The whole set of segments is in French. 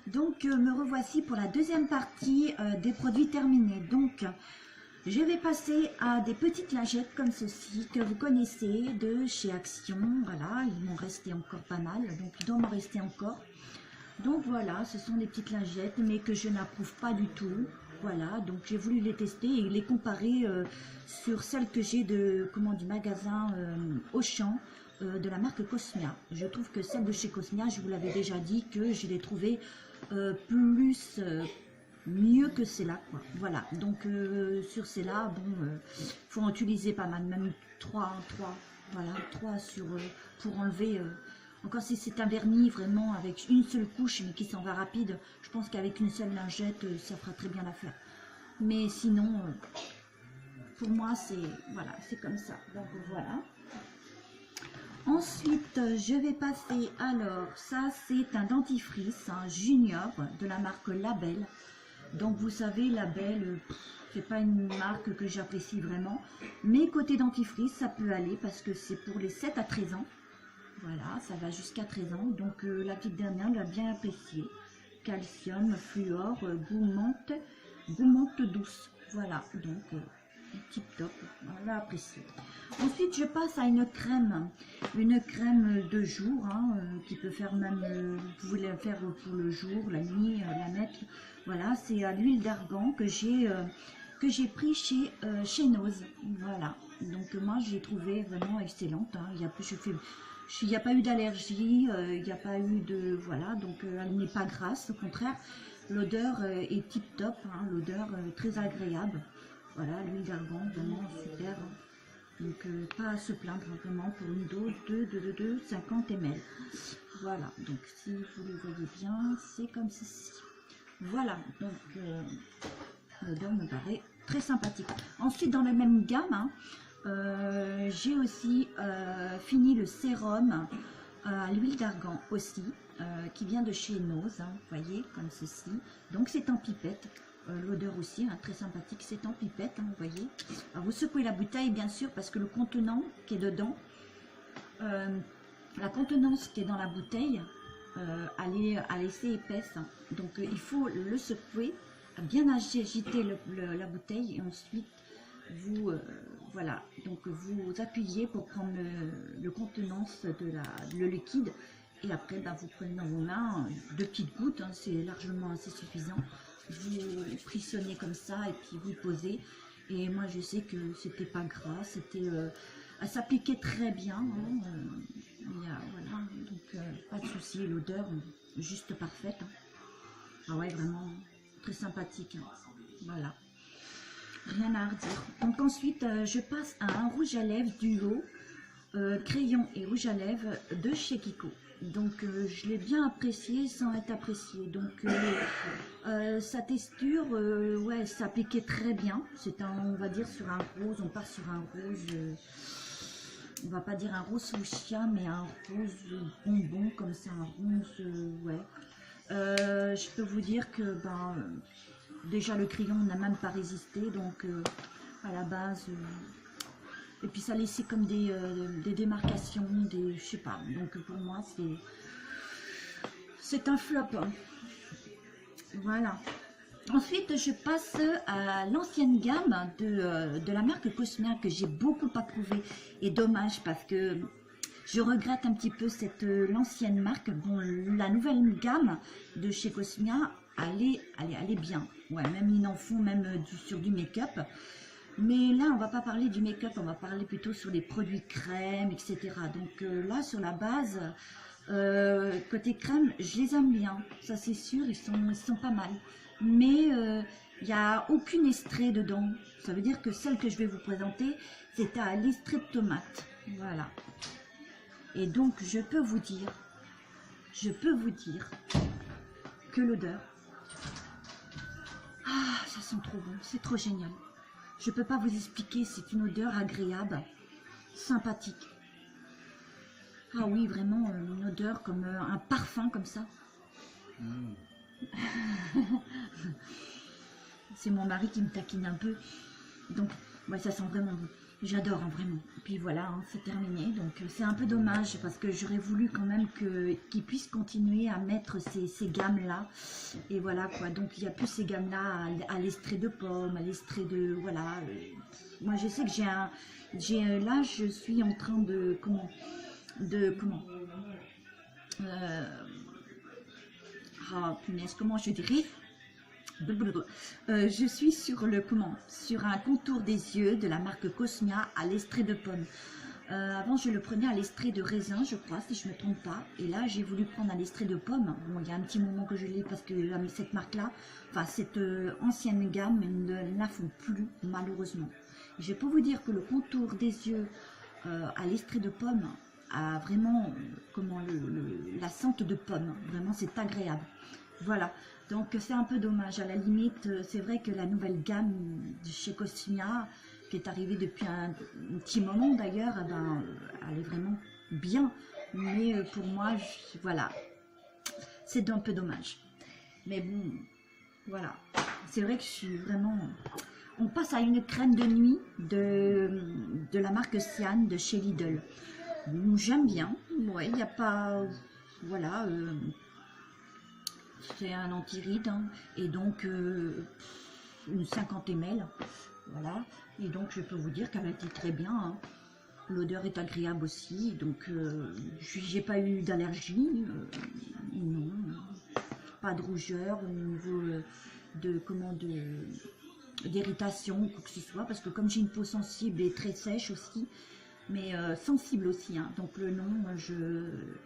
Donc me revoici pour la deuxième partie des produits terminés. Donc je vais passer à des petites lingettes comme ceci que vous connaissez de chez Action. Voilà, ils m'en restait encore pas mal, donc il doit m'en rester encore. Donc voilà, ce sont des petites lingettes mais que je n'approuve pas du tout. Voilà, donc j'ai voulu les tester et les comparer sur celles que j'ai du magasin Auchan de la marque Cosmia. Je trouve que celles de chez Cosmia, je vous l'avais déjà dit, que je les trouvais mieux que celle-là, quoi. Voilà, donc sur celle-là, bon, faut en utiliser pas mal, même 3 voilà, 3 sur, pour enlever, encore si c'est un vernis vraiment avec une seule couche, mais qui s'en va rapide, je pense qu'avec une seule lingette, ça fera très bien l'affaire. Mais sinon, pour moi, c'est, voilà, c'est comme ça, donc voilà. Ensuite, je vais passer, alors, ça c'est un dentifrice, un junior de la marque Label. Donc vous savez, Label, c'est pas une marque que j'apprécie vraiment. Mais côté dentifrice, ça peut aller parce que c'est pour les 7 à 13 ans. Voilà, ça va jusqu'à 13 ans. Donc la petite dernière l'a bien apprécié. Calcium, fluor, goût menthe douce. Voilà, donc tip top, on l'a apprécié. Ensuite, je passe à une crème de jour, hein, qui peut faire même, vous pouvez la faire pour le jour, la nuit, la mettre. Voilà, c'est à l'huile d'argan que j'ai pris chez Nose. Voilà, donc moi j'ai trouvé vraiment excellente. Hein. Il n'y a pas eu d'allergie, il n'y a pas eu de, voilà, donc elle n'est pas grasse, au contraire, l'odeur est tip top, hein, l'odeur très agréable. Voilà, l'huile d'argan, vraiment super. Donc, pas à se plaindre, vraiment, pour une dose de 50 ml. Voilà, donc si vous le voyez bien, c'est comme ceci. Voilà, donc l'odeur me paraît très sympathique. Ensuite, dans la même gamme, hein, j'ai aussi fini le sérum à l'huile d'argan aussi, qui vient de chez Nose, hein, vous voyez, comme ceci. Donc, c'est en pipette. L'odeur aussi, hein, très sympathique, c'est en pipette, hein, vous voyez. Alors vous secouez la bouteille bien sûr parce que le contenant qui est dedans, la contenance qui est dans la bouteille, elle est assez épaisse, hein. Donc il faut le secouer, bien agiter la bouteille et ensuite vous, voilà, donc vous appuyez pour prendre le contenance le liquide. Et après, bah, vous prenez dans vos mains 2 petites gouttes, hein, c'est largement assez suffisant. Vous frictionnez comme ça et puis vous posez. Et moi, je sais que c'était pas gras, c'était, elle s'appliquait très bien. Hein, voilà, donc pas de souci, l'odeur juste parfaite. Hein. Ah ouais, vraiment très sympathique. Hein. Voilà, rien à redire. Donc ensuite, je passe à un rouge à lèvres duo, crayon et rouge à lèvres de chez Kiko. Donc je l'ai bien apprécié sans être apprécié. Donc sa texture, ouais, s'appliquait très bien. C'est on va dire sur un rose, on part sur un rose, on va pas dire un rose fuchsia, mais un rose bonbon comme ça, un rose, ouais. Je peux vous dire que ben, déjà le crayon n'a même pas résisté, donc à la base. Et puis ça laissait comme des démarcations, je sais pas. Donc pour moi c'est un flop. Voilà. Ensuite je passe à l'ancienne gamme de la marque Cosmia que j'ai beaucoup approuvé. Et dommage parce que je regrette un petit peu l'ancienne marque. Bon, la nouvelle gamme de chez Cosmia, elle est bien. Ouais, même ils en font même sur du make-up. Mais là, on va pas parler du make-up, on va parler plutôt sur les produits crème, etc. Donc là, sur la base, côté crème, je les aime bien. Ça, c'est sûr, ils sont pas mal. Mais il n'y a aucune estrée dedans. Ça veut dire que celle que je vais vous présenter, c'est à l'estrée de tomate. Voilà. Et donc, je peux vous dire que l'odeur, ah, ça sent trop bon, c'est trop génial. Je ne peux pas vous expliquer, c'est une odeur agréable, sympathique. Ah oui, vraiment une odeur comme un parfum comme ça. C'est mon mari qui me taquine un peu. Donc, ouais, ça sent vraiment bon. J'adore hein, vraiment. Et puis voilà, hein, c'est terminé. Donc c'est un peu dommage parce que j'aurais voulu quand même qu'ils puissent continuer à mettre ces gammes-là. Et voilà quoi. Donc il n'y a plus ces gammes-là à l'extrait de pomme, à l'extrait de... Voilà. Moi je sais que là je suis en train de... Comment ah punaise, comment je dirais, je suis sur sur un contour des yeux de la marque Cosmia à l'extrait de pomme. Avant je le prenais à l'extrait de raisin je crois, si je me trompe pas, et là j'ai voulu prendre à l'extrait de pomme. Bon, il y a un petit moment que je l'ai parce que cette marque là, enfin cette ancienne gamme ne la font plus malheureusement. Je vais pas vous dire que le contour des yeux à l'extrait de pomme a vraiment la sente de pomme, vraiment c'est agréable. Voilà, donc c'est un peu dommage. À la limite, c'est vrai que la nouvelle gamme de chez Cosmia, qui est arrivée depuis un petit moment d'ailleurs, eh ben, elle est vraiment bien. Mais pour moi, voilà, c'est un peu dommage. Mais bon, voilà, c'est vrai que je suis vraiment... On passe à une crème de nuit de la marque Sian de chez Lidl. J'aime bien, ouais, il n'y a pas... Voilà... c'est un anti-rides hein, et donc une 50 ml, voilà, et donc je peux vous dire qu'elle a été très bien, hein. L'odeur est agréable aussi, donc j'ai pas eu d'allergie, non, pas de rougeur au niveau d'irritation ou quoi que ce soit, parce que comme j'ai une peau sensible et très sèche aussi, mais sensible aussi, hein, donc le nom,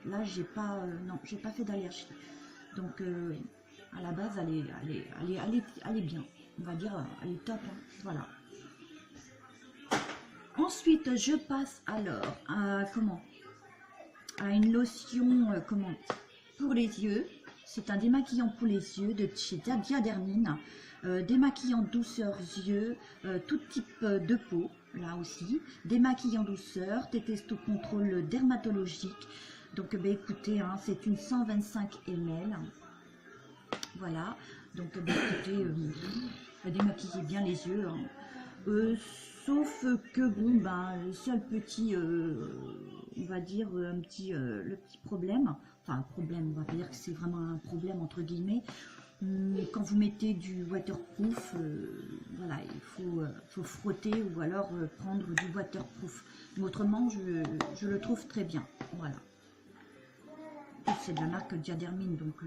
là j'ai pas, non, j'ai pas fait d'allergie. Donc, à la base, elle est bien. On va dire, elle est top. Hein, voilà. Ensuite, je passe alors à, à une lotion pour les yeux. C'est un démaquillant pour les yeux de chez Diadermine. Démaquillant douceur yeux, tout type de peau, là aussi. Démaquillant douceur, tétesto contrôle dermatologique. Donc, ben, écoutez, hein, c'est une 125 ml. Voilà. Donc, ben, écoutez, démaquillez bien les yeux. Hein. Sauf que, bon, ben, le seul petit, on va dire, le petit problème, enfin, problème, on va pas dire que c'est vraiment un problème, entre guillemets, quand vous mettez du waterproof, voilà, il faut frotter ou alors prendre du waterproof. Mais autrement, je le trouve très bien. Voilà. C'est de la marque Diadermine, donc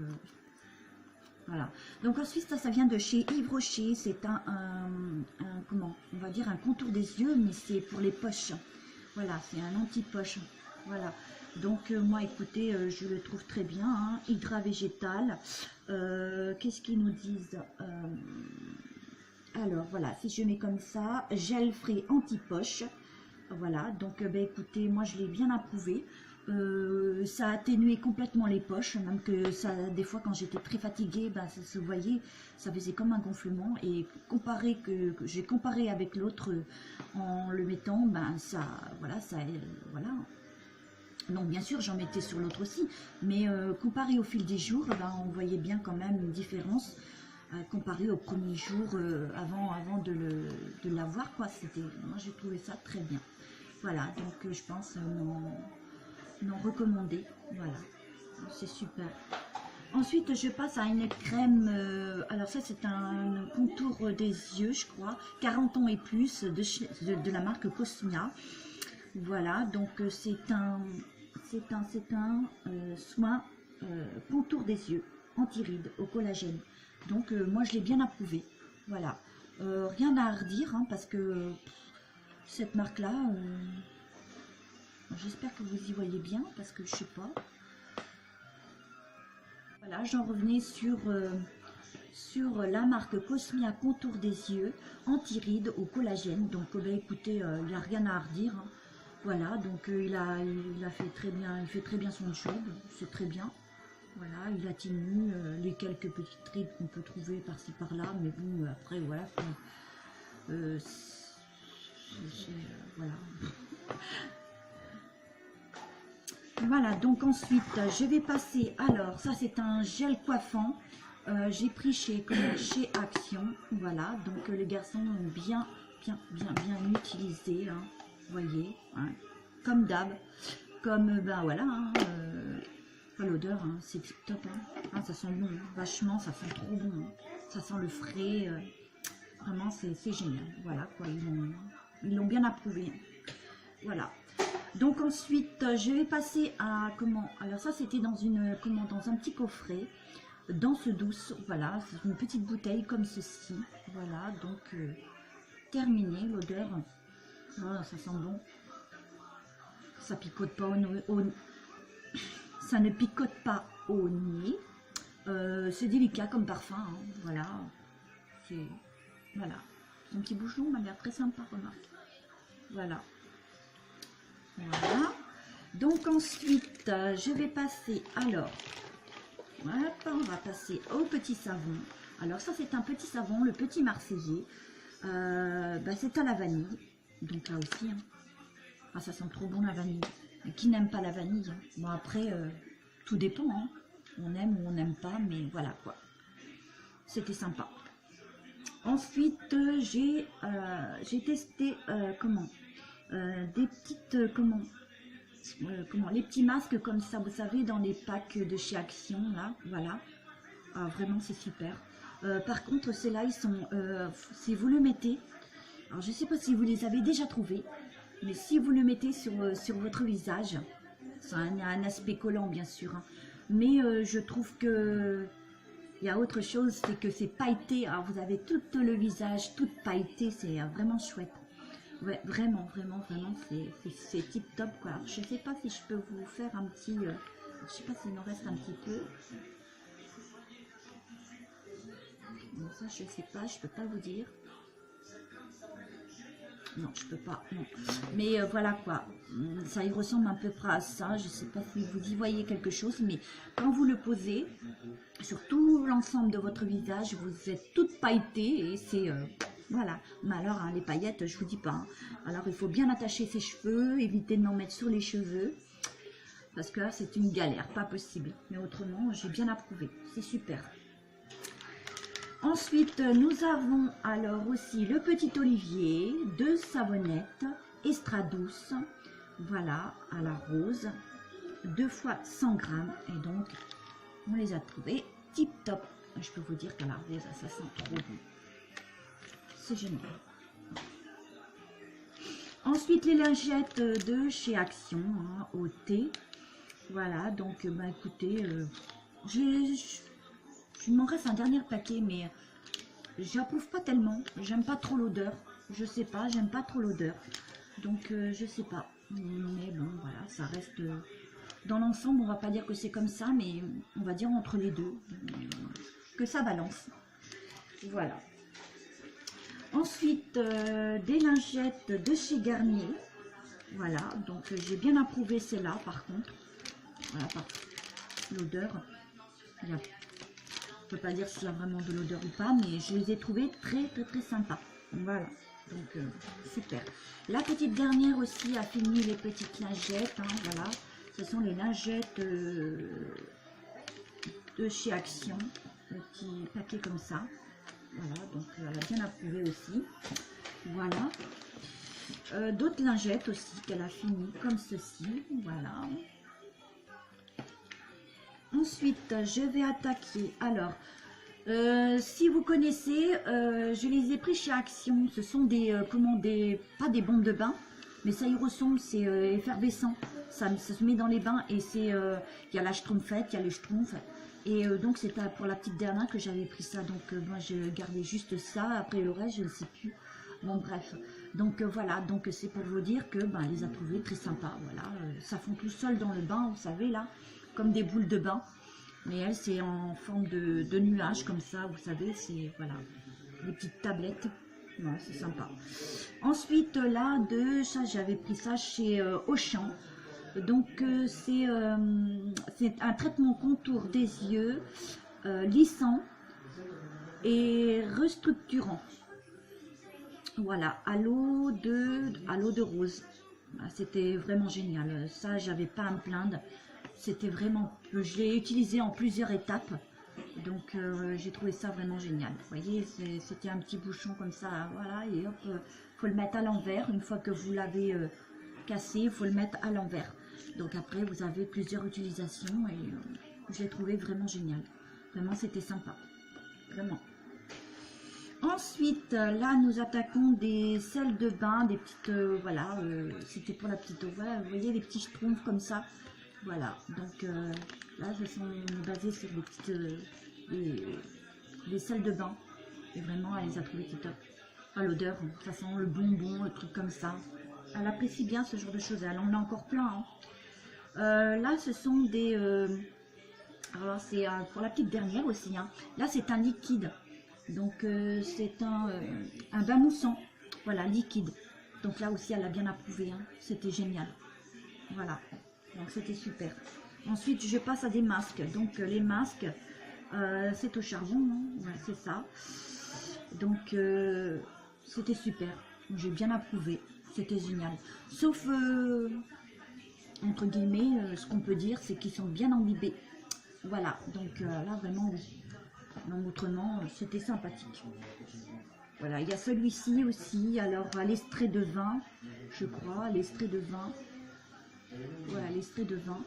voilà. Donc ensuite, ça vient de chez Yves Rocher. C'est comment on va dire un contour des yeux, mais c'est pour les poches. Voilà, c'est un anti-poche. Voilà. Donc moi, écoutez, je le trouve très bien. Hein. Hydra végétal. Qu'est-ce qu'ils nous disent alors voilà, si je mets comme ça, gel frais anti-poche. Voilà, donc ben, écoutez, moi je l'ai bien approuvé. Ça a atténué complètement les poches, même que ça, des fois quand j'étais très fatiguée, ben, ça se voyait, ça faisait comme un gonflement, et que j'ai comparé avec l'autre en le mettant, ben ça, voilà, voilà. Donc bien sûr j'en mettais sur l'autre aussi, mais comparé au fil des jours, ben, on voyait bien quand même une différence comparé au premier jour avant de l'avoir, quoi. Moi j'ai trouvé ça très bien. Voilà, donc je pense non recommandé, voilà, c'est super. Ensuite je passe à une crème, alors ça c'est un contour des yeux je crois, 40 ans et plus de la marque Cosmia. Voilà, donc c'est un soin contour des yeux anti-rides au collagène. Donc moi je l'ai bien approuvé, voilà. Rien à redire hein, parce que cette marque là, j'espère que vous y voyez bien parce que je sais pas. Voilà, j'en revenais sur la marque Cosmia contour des yeux anti-rides au collagène. Donc ben, écoutez, il n'y a rien à redire. Hein. Voilà, donc il a fait très bien, il fait très bien son job, c'est très bien. Voilà, il atténue les quelques petites rides qu'on peut trouver par-ci par-là, mais bon, après, voilà, voilà. Voilà, donc ensuite, je vais passer, alors, ça c'est un gel coiffant, j'ai pris chez Action, voilà, donc les garçons ont bien utilisé, hein. voyez, hein, comme d'hab, comme, ben voilà, hein, l'odeur, hein, c'est tip top, hein. Ah, ça sent bon, hein, vachement, ça sent trop bon, hein. Ça sent le frais, vraiment, c'est génial, voilà, quoi, ils l'ont bien approuvé, voilà. Donc ensuite, je vais passer à, comment, alors ça, c'était dans une, comment, dans un petit coffret, Danse douce, voilà, c'est une petite bouteille comme ceci, voilà, donc terminé, l'odeur, oh, ça sent bon, ça picote pas ça ne picote pas au nez, c'est délicat comme parfum, hein, voilà, c'est, voilà, son petit bouchon m'a l'air très sympa, remarque, voilà, voilà, donc ensuite, je vais passer, alors, hop, on va passer au petit savon. Alors ça c'est un petit savon, le petit marseillais. Bah, c'est à la vanille. Donc là aussi, hein. Ah, ça sent trop bon la vanille. Et qui n'aime pas la vanille, hein. Bon après, tout dépend, hein. On aime ou on n'aime pas, mais voilà quoi. C'était sympa. Ensuite, j'ai testé, comment, des petites, comment, les petits masques comme ça, vous savez, dans les packs de chez Action, là, voilà. Ah, vraiment, c'est super. Par contre, ceux-là, ils sont, si vous le mettez, alors je ne sais pas si vous les avez déjà trouvés, mais si vous le mettez sur votre visage, ça a un aspect collant, bien sûr, hein, mais je trouve que il y a autre chose, c'est que c'est pailleté. Alors, vous avez tout le visage, tout pailleté, c'est vraiment chouette. Ouais, vraiment, vraiment, vraiment, c'est tip top quoi. Alors, je sais pas si je peux vous faire un petit, je sais pas s'il m'en reste un petit peu. Bon, ça, je sais pas, je peux pas vous dire. Non, je peux pas, non. Mais voilà quoi, ça y ressemble à peu près à ça. Je sais pas si vous y voyez quelque chose, mais quand vous le posez sur tout l'ensemble de votre visage, vous êtes toute pailletée et c'est voilà. Mais alors hein, les paillettes, je vous dis pas, hein. Alors il faut bien attacher ses cheveux, éviter de m'en mettre sur les cheveux parce que là c'est une galère, pas possible. Mais autrement, j'ai bien approuvé, c'est super. Ensuite, nous avons alors aussi le petit olivier, 2 savonnettes, extra douce, voilà, à la rose, 2 fois 100 grammes, et donc on les a trouvés tip top. Je peux vous dire qu'à la rose, ça sent trop bon. C'est génial. Ensuite, les lingettes de chez Action, hein, au thé. Voilà, donc bah, écoutez, il m'en reste un dernier paquet, mais j'approuve pas tellement. J'aime pas trop l'odeur. Je sais pas, j'aime pas trop l'odeur. Donc, je sais pas. Mais bon, voilà, ça reste... dans l'ensemble, on va pas dire que c'est comme ça, mais on va dire entre les deux. Que ça balance. Voilà. Ensuite, des lingettes de chez Garnier. Voilà, donc j'ai bien approuvé celle-là, par contre. Voilà, par l'odeur. Je ne peux pas dire s'il y a vraiment de l'odeur ou pas, mais je les ai trouvées très sympas. Voilà, donc super. La petite dernière aussi a fini les petites lingettes, hein, voilà. Ce sont les lingettes de chez Action, petit paquet comme ça. Voilà, donc elle a bien approuvé aussi. Voilà. D'autres lingettes aussi qu'elle a fini comme ceci. Voilà. Ensuite, je vais attaquer. Alors, si vous connaissez, je les ai pris chez Action. Ce sont des, pas des bombes de bain, mais ça y ressemble, c'est effervescent. Ça se met dans les bains et c'est, il y a la schtroumpfette, il y a le schtroumpf. Et donc, c'est pour la petite dernière que j'avais pris ça. Donc, moi, je gardais juste ça. Après, le reste, je ne sais plus. Bon, bref. Donc, voilà. Donc, c'est pour vous dire que ben, les a trouvés très sympas. Voilà. Ça fond tout seul dans le bain, vous savez, là. Comme des boules de bain. Mais elle, c'est en forme de nuage, comme ça. Vous savez, c'est, voilà. Des petites tablettes. Voilà, c'est sympa. Ensuite, là, ça, j'avais pris ça chez Auchan. Donc, c'est un traitement contour des yeux, lissant et restructurant. Voilà, à l'eau de rose. C'était vraiment génial. Ça, j'avais pas à me plaindre. C'était vraiment... Je l'ai utilisé en plusieurs étapes. Donc, j'ai trouvé ça vraiment génial. Vous voyez, c'était un petit bouchon comme ça. Voilà, et hop, faut le mettre à l'envers. Une fois que vous l'avez cassé, il faut le mettre à l'envers. Donc après, vous avez plusieurs utilisations et je l'ai trouvé vraiment génial. Vraiment, c'était sympa. Vraiment. Ensuite, là, nous attaquons des sels de bain, des petites, voilà, c'était pour la petite eau. Voilà, vous voyez, les petits schtroumpfs comme ça. Voilà, donc là, je suis basée sur des petites, des sels de bain. Et vraiment, elle les a trouvés top. Enfin, l'odeur, ça sent le bonbon, le truc comme ça. Elle apprécie bien ce genre de choses. Elle en a encore plein. Hein. Là, ce sont des... alors, c'est pour la petite dernière aussi. Hein. Là, c'est un liquide. Donc, c'est un bain moussant. Voilà, liquide. Donc là aussi, elle a bien approuvé. Hein. C'était génial. Voilà. Donc, c'était super. Ensuite, je passe à des masques. Donc, les masques, c'est au charbon. Hein. Ouais, c'est ça. Donc, c'était super. J'ai bien approuvé. C'était génial. Sauf, entre guillemets, ce qu'on peut dire, c'est qu'ils sont bien imbibés. Voilà. Donc, là, vraiment, oui. Donc, autrement, c'était sympathique. Voilà. Il y a celui-ci aussi. Alors, à l'extrait de vin, je crois. L'extrait de vin. Voilà, l'extrait de vin.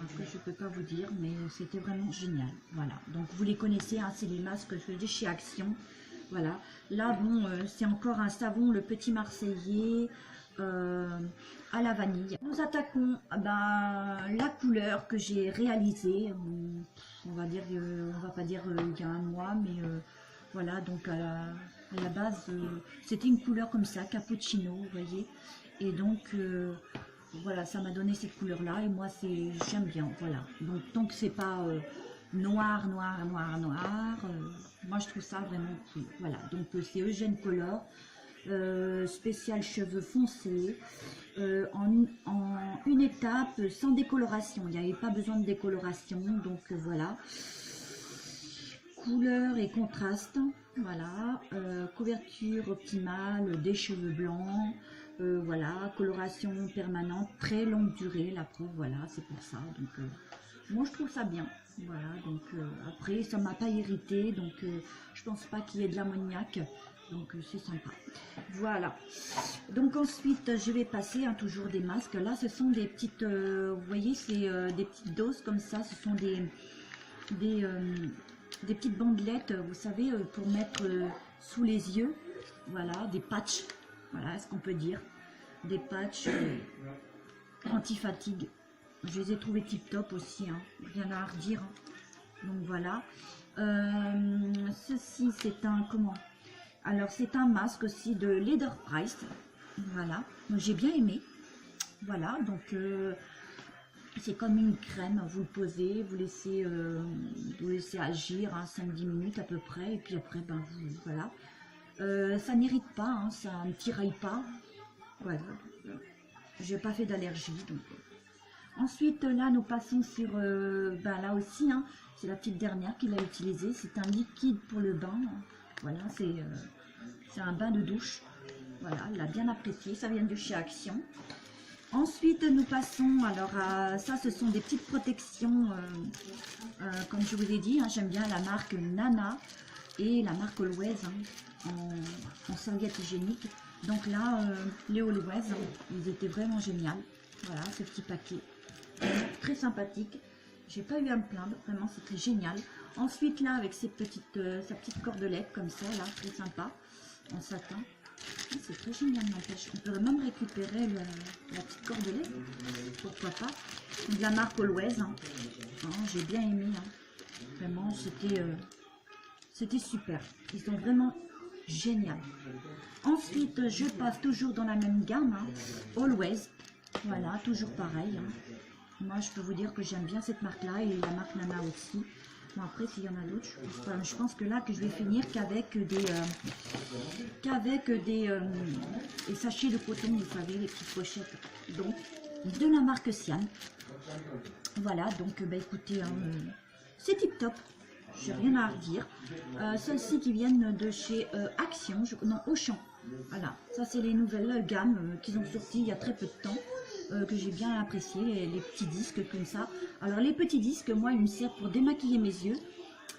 Après, je ne peux pas vous dire, mais c'était vraiment génial. Voilà. Donc, vous les connaissez. Hein, c'est les masques que je faisais chez Action. Voilà, là bon, c'est encore un savon, le Petit Marseillais à la vanille. Nous attaquons la couleur que j'ai réalisée, on va dire, on va pas dire il y a un mois, mais voilà, donc à la base, c'était une couleur comme ça, cappuccino, vous voyez, et donc voilà, ça m'a donné cette couleur-là, et moi j'aime bien, voilà, donc tant que c'est pas noir, noir, noir, noir. Moi, je trouve ça vraiment cool. Voilà, donc c'est Eugène Color, spécial cheveux foncés, en une étape sans décoloration. Il n'y avait pas besoin de décoloration, donc voilà. Couleur et contraste, voilà. Couverture optimale des cheveux blancs. Voilà, coloration permanente, très longue durée, la preuve, voilà, c'est pour ça. Donc, moi, je trouve ça bien. Voilà, donc après, ça m'a pas irrité, donc je pense pas qu'il y ait de l'ammoniac, donc c'est sympa. Voilà, donc ensuite, je vais passer toujours des masques. Là, ce sont des petites, vous voyez, c'est des petites doses comme ça, ce sont des petites bandelettes, vous savez, pour mettre sous les yeux, voilà, des patchs, voilà ce qu'on peut dire, des patchs anti-fatigue. Je les ai trouvés tip top aussi, hein. Rien à redire. Hein. Donc voilà. Ceci, c'est un, comment? Alors, c'est un masque aussi de Leather Price. Voilà. Donc, j'ai bien aimé. Voilà. Donc, c'est comme une crème. Vous le posez, vous laissez agir hein, 5-10 minutes à peu près. Et puis après, ben, voilà. Ça n'irrite pas, hein, ça ne tiraille pas. Voilà. J'ai pas fait d'allergie. Donc. Ensuite, là, nous passons sur, là aussi, hein, c'est la petite dernière qu'il a utilisée. C'est un liquide pour le bain. Voilà, c'est un bain de douche. Voilà, il a bien apprécié. Ça vient de chez Action. Ensuite, nous passons, alors, à ça, ce sont des petites protections, comme je vous ai dit. Hein, j'aime bien la marque Nana et la marque Always hein, en serviette hygiénique. Donc là, les Always, hein, ils étaient vraiment géniaux. Voilà, ce petit paquet. Très sympathique, j'ai pas eu à me plaindre, vraiment c'était génial. Ensuite là avec sa petite cordelette comme ça là, très sympa, en satin, c'est très génial n'empêche. On peut même récupérer la petite cordelette, pourquoi pas, de la marque Always, hein. Hein, j'ai bien aimé, hein. Vraiment c'était super, ils sont vraiment géniaux. Ensuite je passe toujours dans la même gamme, hein, Always. Voilà, toujours pareil. Hein. Moi, je peux vous dire que j'aime bien cette marque-là et la marque Nana aussi. Bon, après, s'il y en a d'autres, je pense que là, que je vais finir qu'avec des sachets de coton, vous savez, les petites pochettes. Donc, de la marque Sian. Voilà, donc, bah, écoutez, hein, c'est tip top. J'ai rien à redire. Celles-ci qui viennent de chez Action, non, Auchan. Voilà, ça c'est les nouvelles gammes qu'ils ont sorties il y a très peu de temps. Que j'ai bien apprécié, les petits disques comme ça. Alors les petits disques, moi, ils me servent pour démaquiller mes yeux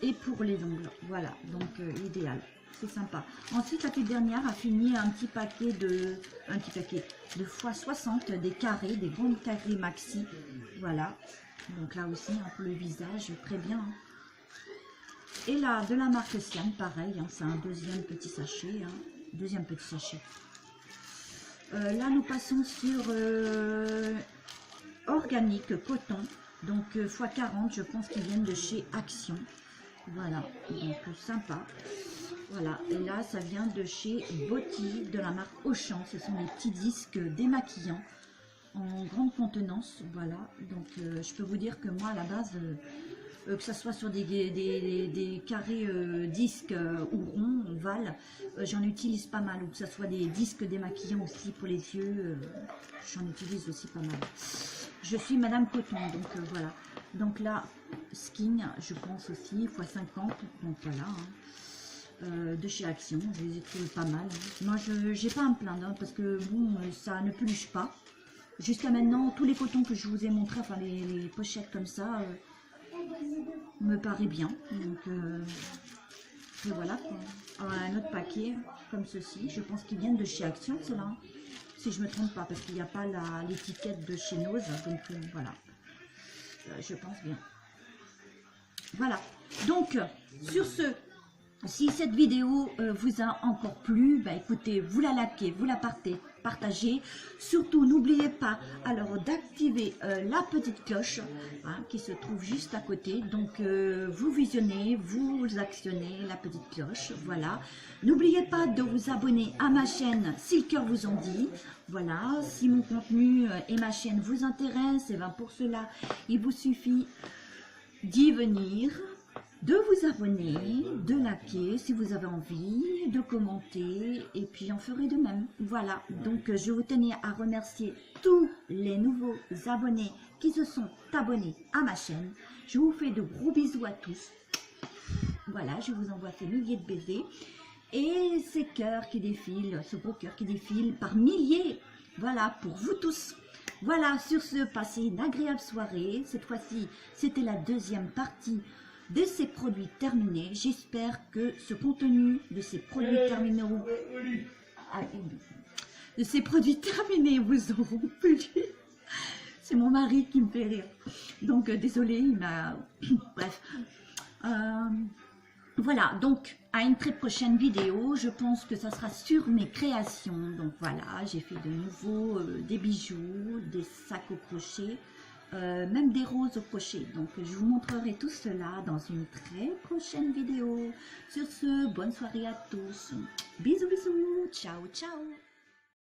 et pour les ongles. Voilà, donc idéal. c'est sympa. Ensuite, la petite dernière a fini un petit paquet de x60, des carrés, des grands carrés maxi. Voilà. Donc là aussi, un peu le visage, très bien. Hein. Et là, de la marque Siam, pareil, hein, c'est un deuxième petit sachet. Hein, deuxième petit sachet. Là, nous passons sur organique coton. Donc x40, je pense qu'ils viennent de chez Action. Voilà, donc sympa. Voilà, et là ça vient de chez Botti, de la marque Auchan. Ce sont des petits disques démaquillants en grande contenance. Voilà, donc je peux vous dire que moi à la base, que ce soit sur des carrés disques ou ronds, ovales, j'en utilise pas mal. Ou que ce soit des disques démaquillants aussi pour les yeux, j'en utilise aussi pas mal. Je suis Madame Coton, donc voilà. Donc là, Skin, je pense aussi, x50, donc voilà. Hein. De chez Action, je les ai trouvés pas mal. Hein. Moi, je n'ai pas à me plaindre, hein, parce que bon, ça ne peluche pas. Jusqu'à maintenant, tous les cotons que je vous ai montrés, enfin les pochettes comme ça, me paraît bien. Donc, et voilà quoi. Alors, un autre paquet comme ceci, je pense qu'ils viennent de chez Action, ceux-là. Hein. Si je ne me trompe pas, parce qu'il n'y a pas l'étiquette de chez Nose, donc voilà. Je pense bien. Voilà. Donc, sur ce, si cette vidéo vous a encore plu, bah écoutez, vous la likez, vous la partagez. Surtout, n'oubliez pas alors d'activer la petite cloche hein, qui se trouve juste à côté. Donc, vous visionnez, vous actionnez la petite cloche. Voilà. N'oubliez pas de vous abonner à ma chaîne si le cœur vous en dit. Voilà. Si mon contenu et ma chaîne vous intéressent, et ben pour cela, il vous suffit d'y venir, de vous abonner, de liker si vous avez envie, de commenter et puis en ferez de même. Voilà, donc je vous tenais à remercier tous les nouveaux abonnés qui se sont abonnés à ma chaîne. Je vous fais de gros bisous à tous. Voilà, je vous envoie ces milliers de baisers et ces cœurs qui défilent, ce beau cœur qui défile par milliers. Voilà, pour vous tous. Voilà, sur ce, passez une agréable soirée. Cette fois-ci, c'était la deuxième partie de ces produits terminés. J'espère que ce contenu de ces produits terminés vous auront plu. C'est mon mari qui me fait rire. Donc, désolé, il m'a... Bref. Voilà, donc à une très prochaine vidéo, je pense que ça sera sur mes créations. Donc voilà, j'ai fait de nouveau des bijoux, des sacs au crochet, même des roses au crochet. Donc je vous montrerai tout cela dans une très prochaine vidéo. Sur ce, bonne soirée à tous. Bisous, bisous, ciao, ciao.